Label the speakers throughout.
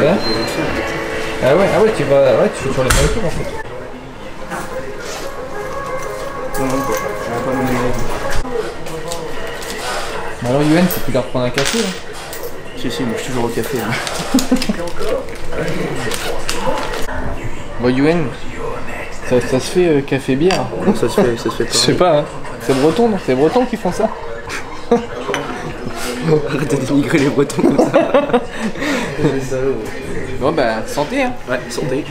Speaker 1: Ouais. Ah ouais, tu fais sur les mêmes tours en fait. Bon alors Yuen, c'est plus leur prendre un café là.
Speaker 2: Si, moi je suis toujours au café. Hein.
Speaker 1: Bon Yuen, ça se fait café bière.
Speaker 2: Non, ça se fait pas.
Speaker 1: Je sais pas, hein. C'est breton, non? C'est breton qui font ça.
Speaker 2: Arrêtez de dénigrer les bretons comme ça.
Speaker 1: Bon bah, santé hein.
Speaker 2: Ouais, santé.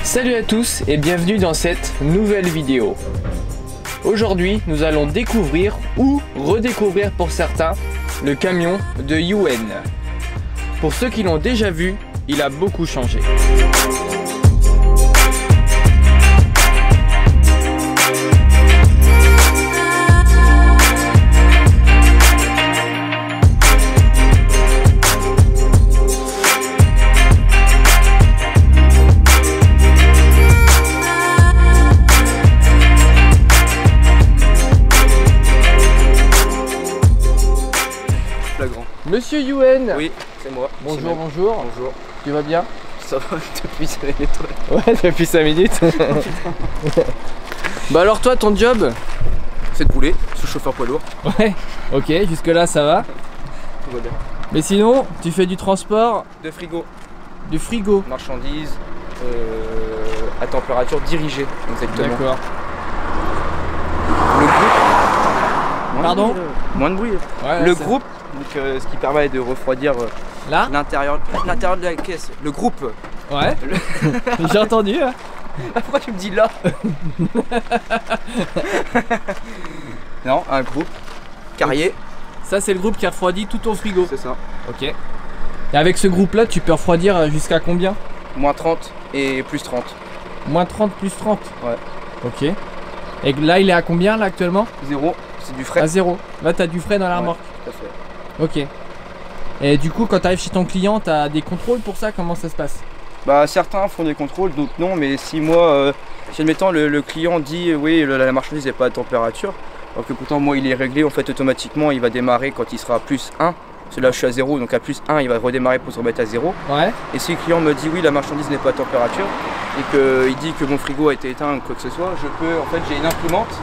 Speaker 1: Salut à tous et bienvenue dans cette nouvelle vidéo. Aujourd'hui, nous allons découvrir ou redécouvrir pour certains le camion de Yuen. Pour ceux qui l'ont déjà vu, il a beaucoup changé. Monsieur Yuen.
Speaker 2: Oui, c'est moi.
Speaker 1: Bonjour, bonjour.
Speaker 2: Bonjour.
Speaker 1: Tu vas bien?
Speaker 2: Ça va depuis 5 minutes.
Speaker 1: Ouais, depuis 5 minutes. Bah alors toi, ton job?
Speaker 2: C'est de rouler, sous-chauffeur poids lourd.
Speaker 1: Ouais, ok, jusque là ça va.
Speaker 2: Tout va bien.
Speaker 1: Mais sinon, tu fais du transport?
Speaker 2: De frigo.
Speaker 1: Du frigo?
Speaker 2: Marchandises, à température dirigée, exactement.
Speaker 1: D'accord.
Speaker 2: Le groupe...
Speaker 1: Pardon?
Speaker 2: Moins de bruit.
Speaker 1: Ouais,
Speaker 2: le groupe, donc, ce qui permet de refroidir
Speaker 1: là
Speaker 2: l'intérieur de la caisse. Le groupe.
Speaker 1: Ouais. J'ai entendu. Hein.
Speaker 2: Pourquoi tu me dis là? Non, un groupe. Carrier.
Speaker 1: Ça c'est le groupe qui refroidit tout ton frigo.
Speaker 2: C'est ça.
Speaker 1: Ok. Et avec ce groupe là, tu peux refroidir jusqu'à combien?
Speaker 2: Moins 30 et plus 30.
Speaker 1: Moins 30 plus 30?
Speaker 2: Ouais.
Speaker 1: Ok. Et là il est à combien là actuellement?
Speaker 2: 0, c'est du frais.
Speaker 1: À 0. Là t'as du frais dans la remorque.
Speaker 2: Tout à fait.
Speaker 1: Ok. Et du coup quand tu arrives chez ton client, t'as des contrôles pour ça? Comment ça se passe?
Speaker 2: Bah certains font des contrôles, d'autres non, mais si moi, si admettons le client dit oui la marchandise n'est pas à température, alors que pourtant moi il est réglé, en fait automatiquement il va démarrer quand il sera à plus 1, parce que là je suis à 0, donc à plus 1 il va redémarrer pour se remettre à 0. Ouais. Et si le client me dit oui la marchandise n'est pas à température, et qu'il dit que mon frigo a été éteint ou quoi que ce soit, je peux, en fait j'ai une imprimante.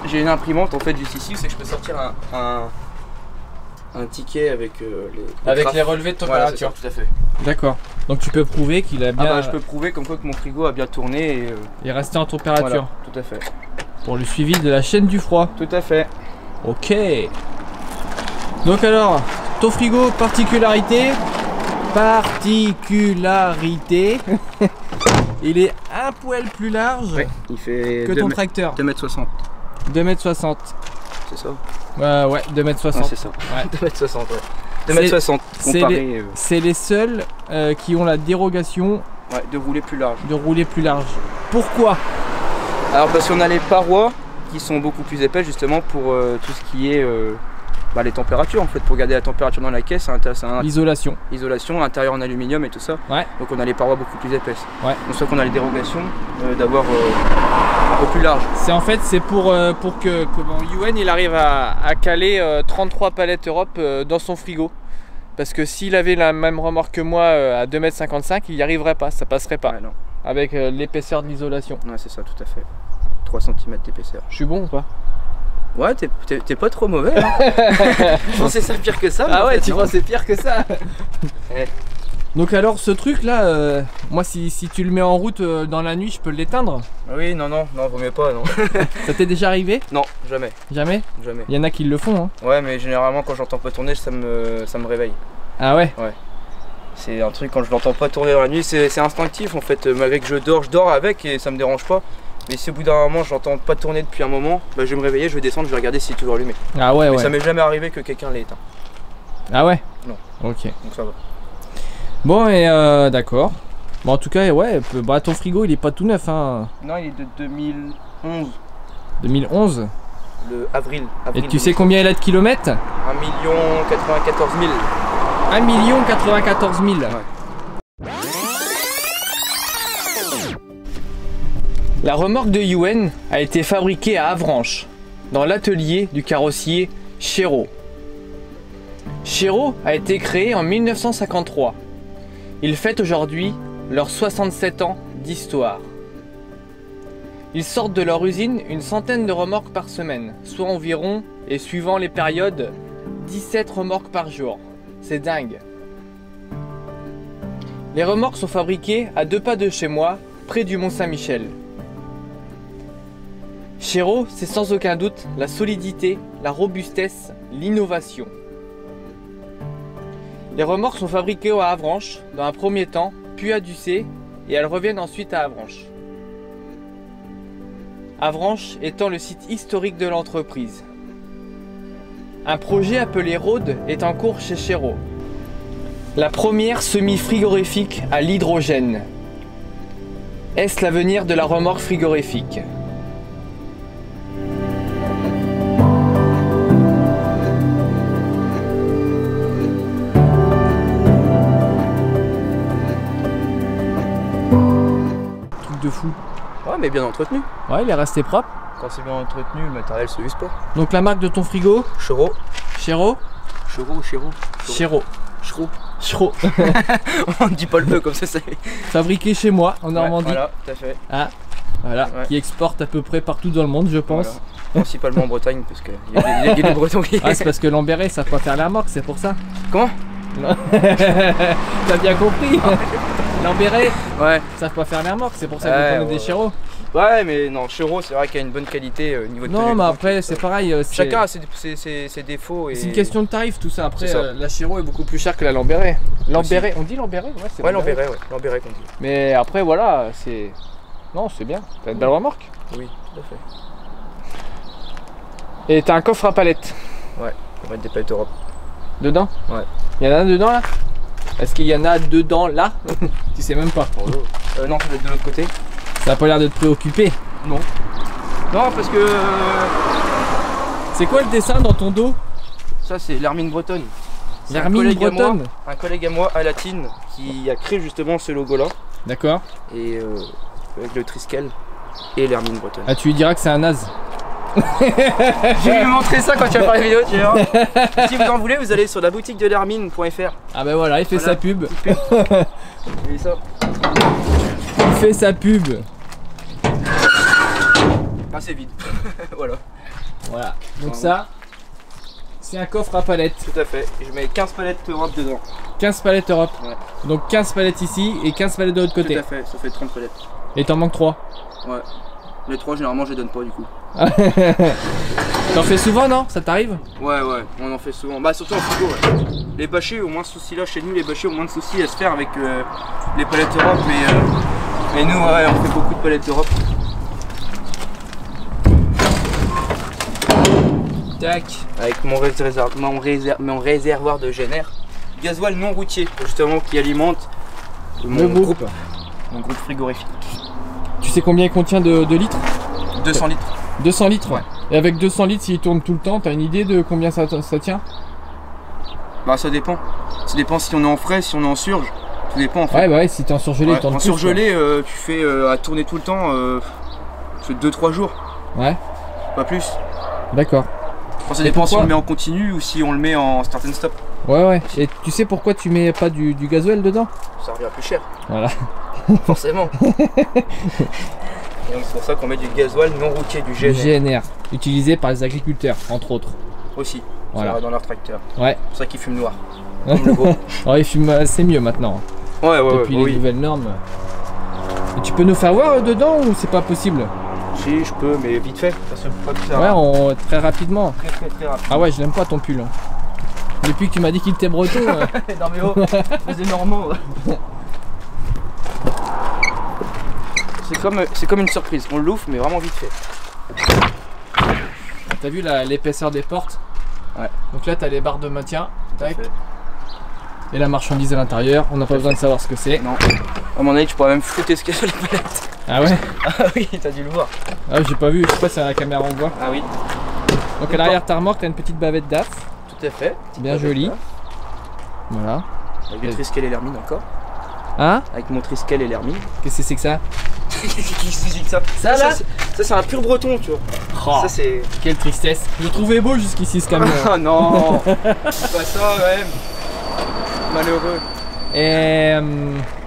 Speaker 2: J'ai une imprimante en fait juste ici, c'est que je peux sortir un ticket avec
Speaker 1: les relevés de température.
Speaker 2: Voilà, tout à fait.
Speaker 1: D'accord. Donc tu peux prouver qu'il a bien...
Speaker 2: Ah bah je peux prouver comme quoi que mon frigo a bien tourné et...
Speaker 1: est resté en température.
Speaker 2: Voilà, tout à fait.
Speaker 1: Pour le suivi de la chaîne du froid.
Speaker 2: Tout à fait.
Speaker 1: Ok. Donc alors, ton frigo, particularité. Il est un poil plus large
Speaker 2: il fait
Speaker 1: que ton tracteur.
Speaker 2: 2,60 m.
Speaker 1: 2,60 m.
Speaker 2: C'est ça?
Speaker 1: Ouais, 2,60 m.
Speaker 2: C'est ça. Ouais. 2,60 m, ouais. 2,60 m comparé...
Speaker 1: C'est les seuls qui ont la dérogation
Speaker 2: de rouler plus large.
Speaker 1: Pourquoi?
Speaker 2: Alors parce qu'on a les parois qui sont beaucoup plus épaisses justement pour tout ce qui est les températures en fait, pour garder la température dans la caisse.
Speaker 1: L'isolation.
Speaker 2: Isolation, intérieur en aluminium et tout ça.
Speaker 1: Ouais.
Speaker 2: Donc on a les parois beaucoup plus épaisses.
Speaker 1: Ouais.
Speaker 2: Donc soit qu'on a les dérogations d'avoir un peu plus large.
Speaker 1: C'est en fait c'est pour que Yuen il arrive à caler 33 palettes Europe dans son frigo. Parce que s'il avait la même remorque que moi à 2,55 m, il n'y arriverait pas, ça passerait pas. Ouais, non. Avec l'épaisseur de l'isolation.
Speaker 2: Ouais, c'est ça, tout à fait. 3 cm d'épaisseur.
Speaker 1: Je suis bon ou pas?
Speaker 2: Ouais, t'es pas trop mauvais. Hein. Je pensais ça pire que ça.
Speaker 1: Ah ouais, tu pensais pire que ça. Donc alors ce truc là, moi si tu le mets en route dans la nuit, je peux l'éteindre?
Speaker 2: Oui, non, vaut mieux pas, non.
Speaker 1: Ça t'est déjà arrivé?
Speaker 2: Non, jamais.
Speaker 1: Jamais?
Speaker 2: Jamais.
Speaker 1: Il y en a qui le font hein.
Speaker 2: Ouais, mais généralement quand j'entends pas tourner, ça me réveille.
Speaker 1: Ah ouais?
Speaker 2: Ouais. C'est un truc, quand je l'entends pas tourner dans la nuit, c'est instinctif en fait. Malgré que je dors avec et ça me dérange pas. Mais si au bout d'un moment j'entends pas tourner depuis un moment, bah, je vais me réveiller, je vais descendre, je vais regarder s'il est toujours allumé.
Speaker 1: Ah ouais,
Speaker 2: mais ça m'est jamais arrivé que quelqu'un l'ait éteint.
Speaker 1: Ah ouais?
Speaker 2: Non.
Speaker 1: Ok.
Speaker 2: Donc ça va.
Speaker 1: Bon et d'accord. Bon en tout cas ouais, bah ton frigo il est pas tout neuf hein.
Speaker 2: Non, il est de 2011.
Speaker 1: 2011?
Speaker 2: Le avril.
Speaker 1: Et tu sais combien il a de kilomètres?
Speaker 2: 1 094 000.
Speaker 1: 1 094 000.
Speaker 2: Ouais.
Speaker 1: La remorque de Yuen a été fabriquée à Avranches, dans l'atelier du carrossier Chéreau. Chéreau a été créé en 1953. Ils fêtent aujourd'hui leurs 67 ans d'histoire. Ils sortent de leur usine une centaine de remorques par semaine, soit environ, et suivant les périodes, 17 remorques par jour. C'est dingue. Les remorques sont fabriquées à 2 pas de chez moi, près du Mont-Saint-Michel. Chéreau, c'est sans aucun doute la solidité, la robustesse, l'innovation. Les remorques sont fabriquées à Avranches dans un premier temps, puis à Ducé, et elles reviennent ensuite à Avranches. Avranches étant le site historique de l'entreprise. Un projet appelé Rhôde est en cours chez Chéreau. La première semi-frigorifique à l'hydrogène. Est-ce l'avenir de la remorque frigorifique ? Truc de fou.
Speaker 2: Ouais, mais bien entretenu.
Speaker 1: Ouais, il est resté propre.
Speaker 2: Quand c'est bien entretenu, le matériel se use pas.
Speaker 1: Donc la marque de ton frigo ?
Speaker 2: Chéreau.
Speaker 1: Chéreau ?
Speaker 2: Chéreau.
Speaker 1: Chéreau. Chéreau.
Speaker 2: On ne dit pas le E comme ça, c'est.
Speaker 1: Fabriqué chez moi en Normandie.
Speaker 2: Voilà, tout à fait.
Speaker 1: Ah, voilà,
Speaker 2: Ouais.
Speaker 1: qui exporte à peu près partout dans le monde, je pense.
Speaker 2: Voilà. Principalement en Bretagne, parce qu'il y a des Bretons qui.
Speaker 1: Ah, c'est parce que Lambéret savent pas faire la remorque, c'est pour ça.
Speaker 2: Comment?
Speaker 1: Non. T'as bien compris. Lambéret
Speaker 2: Ouais.
Speaker 1: savent pas faire la remorque, c'est pour ça que vous prenez des Chéreaux.
Speaker 2: Ouais, mais non, Chéreau, c'est vrai qu'il y a une bonne qualité au niveau de
Speaker 1: Non, mais après, c'est pareil.
Speaker 2: Chacun a ses défauts.
Speaker 1: C'est une question de tarif, tout ça. Après,
Speaker 2: C'est ça.
Speaker 1: la Chéreau est beaucoup plus chère que la Lambéret. Lambéret, on dit Lambéret? Ouais, c'est
Speaker 2: Ouais, Lambéret qu'on dit.
Speaker 1: Mais après, voilà, c'est. Non, c'est bien. T'as une belle remorque.
Speaker 2: Oui, tout à fait.
Speaker 1: Et t'as un coffre à palettes.
Speaker 2: Ouais, on va mettre des palettes Europe.
Speaker 1: Dedans?
Speaker 2: Ouais.
Speaker 1: Il y en a un dedans là? Est-ce qu'il y en a dedans là? Tu sais même pas.
Speaker 2: Non, ça va être de l'autre côté.
Speaker 1: Ça a pas l'air de te préoccuper.
Speaker 2: Non. Non, parce que.
Speaker 1: C'est quoi le dessin dans ton dos?
Speaker 2: Ça, c'est l'Hermine bretonne. C'est
Speaker 1: L'Hermine bretonne.
Speaker 2: Un collègue à moi à Latine qui a créé justement ce logo là.
Speaker 1: D'accord.
Speaker 2: Et avec le Triskel et l'Hermine bretonne.
Speaker 1: Ah, tu lui diras que c'est un naze.
Speaker 2: Je vais lui montrer ça quand tu vas faire la vidéo, tu vois. Si vous en voulez, vous allez sur la boutique de l'hermine.fr.
Speaker 1: Ah bah voilà, il fait sa pub.
Speaker 2: Et ça.
Speaker 1: Il fait sa pub.
Speaker 2: Ah, c'est vide. Voilà.
Speaker 1: Voilà. Donc ça, c'est un coffre à palettes.
Speaker 2: Tout à fait. Et je mets 15 palettes Europe dedans.
Speaker 1: 15 palettes Europe.
Speaker 2: Ouais.
Speaker 1: Donc 15 palettes ici et 15 palettes de l'autre côté.
Speaker 2: Tout à fait, ça fait 30 palettes.
Speaker 1: Et t'en manques 3.
Speaker 2: Ouais. Les 3 généralement je les donne pas du coup.
Speaker 1: T'en fais souvent, non? Ça t'arrive?
Speaker 2: Ouais, on en fait souvent. Bah surtout en frigo, ouais. Les bâchés ont moins de soucis là chez nous, les bâchés ont moins de soucis à se faire avec les palettes Europe, mais nous ouais, on fait beaucoup de palettes Europe. Tac, avec mon réservoir de GNR. Gasoil non routier, justement, qui alimente mon groupe frigorifique.
Speaker 1: Tu sais combien il contient de litres?
Speaker 2: 200 litres.
Speaker 1: 200 litres?
Speaker 2: Ouais.
Speaker 1: Et avec 200 litres, s'il tourne tout le temps, t'as une idée de combien ça tient?
Speaker 2: Bah ça dépend. Ça dépend si on est en frais, si on est en surge. Tout dépend en fait.
Speaker 1: Ouais, bah ouais, si t'es en surgelé, il tourne
Speaker 2: en
Speaker 1: plus,
Speaker 2: surgelé, tu fais à tourner tout le temps, c'est 2-3 jours.
Speaker 1: Ouais.
Speaker 2: Pas plus.
Speaker 1: D'accord.
Speaker 2: Enfin, ça dépend si on le met en continu ou si on le met en start and stop.
Speaker 1: Ouais. Et tu sais pourquoi tu mets pas du gasoil dedans?
Speaker 2: Ça revient plus cher.
Speaker 1: Voilà.
Speaker 2: Forcément. Et donc c'est pour ça qu'on met du gasoil non routier, du GNR.
Speaker 1: Du GNR, utilisé par les agriculteurs, entre autres.
Speaker 2: Aussi.
Speaker 1: Voilà.
Speaker 2: Ça va dans leur tracteur.
Speaker 1: Ouais.
Speaker 2: C'est pour ça qu'ils fument noir. Comme le beau.
Speaker 1: Alors, il fume assez mieux maintenant.
Speaker 2: Ouais,
Speaker 1: Depuis les nouvelles normes. Et tu peux nous faire voir dedans ou c'est pas possible?
Speaker 2: Si, je peux, mais vite fait. Ça se pas que ça.
Speaker 1: Ouais, très rapidement.
Speaker 2: Très rapide.
Speaker 1: Ah ouais, je l'aime pas ton pull. Depuis que tu m'as dit qu'il était breton.
Speaker 2: Non mais oh, c'est normand. C'est comme une surprise. On l'ouvre, mais vraiment vite fait.
Speaker 1: T'as vu l'épaisseur des portes?
Speaker 2: Ouais.
Speaker 1: Donc là, t'as les barres de maintien. Tac.
Speaker 2: Fait.
Speaker 1: Et la marchandise à l'intérieur. On n'a pas besoin de savoir ce que c'est.
Speaker 2: Non. À mon avis, tu pourrais même flouter ce qu'il y a sur les palettes.
Speaker 1: Ah ouais?
Speaker 2: Ah oui, t'as dû le voir.
Speaker 1: Ah, j'ai pas vu. Je sais pas si à la caméra on voit.
Speaker 2: Ah oui.
Speaker 1: Donc à l'arrière ta remorque, t'as une petite bavette DAF.
Speaker 2: Tout à fait.
Speaker 1: Bien jolie. Voilà.
Speaker 2: Avec le Triskel et l'Hermine encore.
Speaker 1: Hein?
Speaker 2: Avec mon Triskel et l'Hermine.
Speaker 1: Qu'est-ce que c'est que ça?
Speaker 2: Qui se dit que ça?
Speaker 1: Ça là?
Speaker 2: Ça c'est un pur breton, tu vois.
Speaker 1: Oh,
Speaker 2: Ça c'est.
Speaker 1: quelle tristesse. Je le trouvais beau jusqu'ici ce camion.
Speaker 2: Ah non. C'est pas ça même. Malheureux.
Speaker 1: Et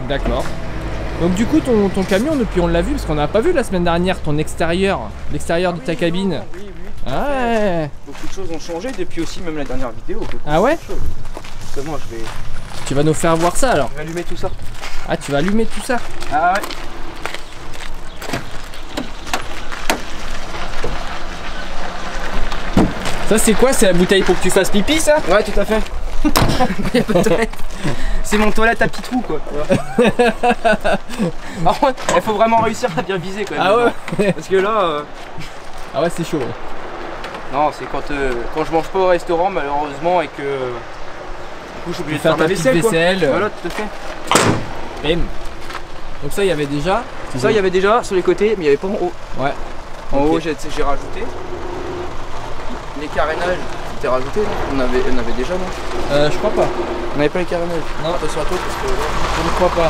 Speaker 1: d'accord. Donc du coup ton camion depuis on l'a vu parce qu'on n'a pas vu la semaine dernière ton extérieur, l'extérieur de ta cabine.
Speaker 2: Oui, oui.
Speaker 1: Ah ouais.
Speaker 2: Beaucoup de choses ont changé depuis aussi même la dernière vidéo.
Speaker 1: Ah ouais?
Speaker 2: Comment je vais
Speaker 1: Tu vas nous faire voir ça alors.
Speaker 2: allumer tout ça?
Speaker 1: Ah tu vas allumer tout ça.
Speaker 2: Ah ouais.
Speaker 1: Ça c'est quoi? C'est la bouteille pour que tu fasses pipi ça?
Speaker 2: Ouais, tout à fait. Y a pas de toilette. C'est mon toilette à petit trou quoi. Par contre, il faut vraiment réussir à bien viser quand même.
Speaker 1: Ah ouais.
Speaker 2: Parce que là,
Speaker 1: Ah ouais c'est chaud.
Speaker 2: non, c'est quand je mange pas au restaurant malheureusement et que du coup je suis obligé de faire ma
Speaker 1: ta petite
Speaker 2: vaisselle, quoi.
Speaker 1: vaisselle.
Speaker 2: Voilà, tout à fait.
Speaker 1: Bim. Donc ça il y avait déjà.
Speaker 2: Ça, il y avait déjà sur les côtés, mais il n'y avait pas en haut.
Speaker 1: Ouais.
Speaker 2: En
Speaker 1: Ok.
Speaker 2: haut, j'ai rajouté. Les carénages, c'était rajouté, non on avait déjà, non?
Speaker 1: Je crois pas.
Speaker 2: On n'avait pas les carénages.
Speaker 1: Non.
Speaker 2: Attention à toi parce que
Speaker 1: Je ne crois pas.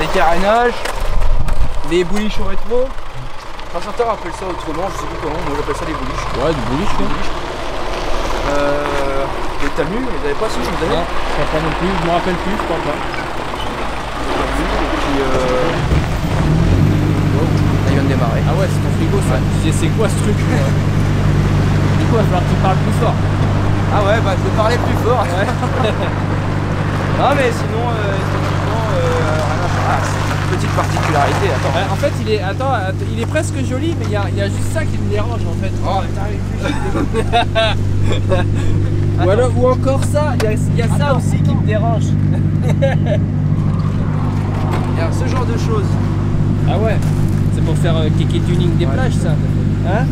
Speaker 2: les carénages, les bouliches au rétro. Enfin, certains appellent ça autrement, je sais plus comment, moi j'appelle ça des bouliches.
Speaker 1: Ouais du bouliche quoi.
Speaker 2: Les talus, ils n'avaient pas si je me
Speaker 1: Non,
Speaker 2: disais.
Speaker 1: je crois pas non plus, je me rappelle plus, je crois pas.
Speaker 2: Et puis là, il vient de démarrer.
Speaker 1: Ah ouais c'est ton frigo ça. Je disais c'est quoi ce truc? Du coup il va falloir que tu parles plus fort.
Speaker 2: Ah ouais, bah je vais parler plus fort. Ouais. Non mais sinon, effectivement, rien à faire. Ah, c'est une petite particularité, attends.
Speaker 1: En fait il est. Attends, il est presque joli mais il y a juste ça qui me dérange en fait.
Speaker 2: Oh,
Speaker 1: Ou, alors, ou encore ça, il y a ça aussi qui me dérange.
Speaker 2: il y a ce genre de choses.
Speaker 1: Ah ouais. C'est pour faire kéké tuning des
Speaker 2: Ouais.
Speaker 1: plages ça. Hein?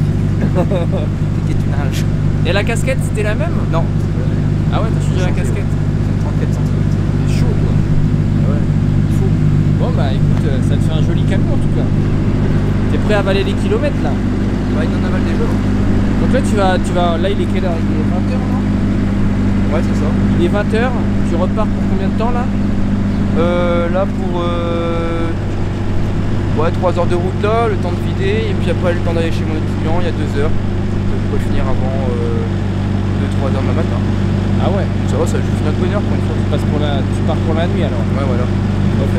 Speaker 1: Et la casquette c'était la même?
Speaker 2: Non,
Speaker 1: Ah ouais t'as changé la
Speaker 2: Changé,
Speaker 1: casquette.
Speaker 2: 34 cm.
Speaker 1: C'est chaud quoi.
Speaker 2: Ouais.
Speaker 1: Bon bah écoute, ça te fait un joli camion en tout cas. T'es prêt à avaler les kilomètres là?
Speaker 2: Bah, il en avale déjà.
Speaker 1: Donc là tu vas. Là il est quelle heure? Il est 20h non?
Speaker 2: Ouais, c'est ça.
Speaker 1: Il est 20h, tu repars pour combien de temps là?
Speaker 2: Là pour 3 heures de route là, le temps de vider, et puis après le temps d'aller chez mon autre client, il y a 2 heures. Donc je pourrais finir avant 2-3 heures demain matin.
Speaker 1: Ah ouais.
Speaker 2: Ça va, ça juste notre bonne heure pour une fois.
Speaker 1: Tu pars pour la nuit alors.
Speaker 2: Ouais, voilà.
Speaker 1: Ok.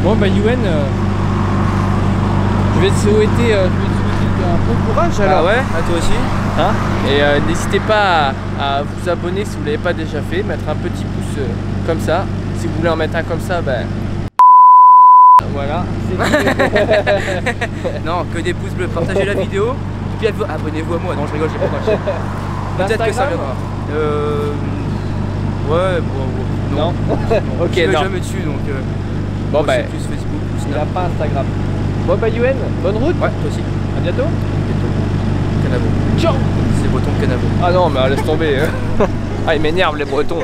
Speaker 1: Bon bah Yuen, je vais te souhaiter un bon courage alors.
Speaker 2: Ah ouais, à toi aussi.
Speaker 1: Hein, et n'hésitez pas à vous abonner si vous ne l'avez pas déjà fait, mettre un petit pouce comme ça. Si vous voulez en mettre un comme ça, ben voilà.
Speaker 2: Non, que des pouces bleus, partagez la vidéo, et puis abonnez-vous à moi. Non, je rigole, j'ai pas marché. Peut-être que ça viendra. Ouais, bon,
Speaker 1: Non. Ok,
Speaker 2: je vais
Speaker 1: non.
Speaker 2: jamais dessus donc.
Speaker 1: Bon
Speaker 2: moi,
Speaker 1: bah,
Speaker 2: c'est plus Facebook, plus
Speaker 1: il n'a
Speaker 2: Snap.
Speaker 1: pas Instagram. Bon bah Yuen, bonne route.
Speaker 2: Ouais, toi aussi.
Speaker 1: À bientôt.
Speaker 2: Canavo.
Speaker 1: Ciao.
Speaker 2: C'est breton Canavo.
Speaker 1: Ah non, mais laisse tomber. Ah, ils m'énervent les Bretons.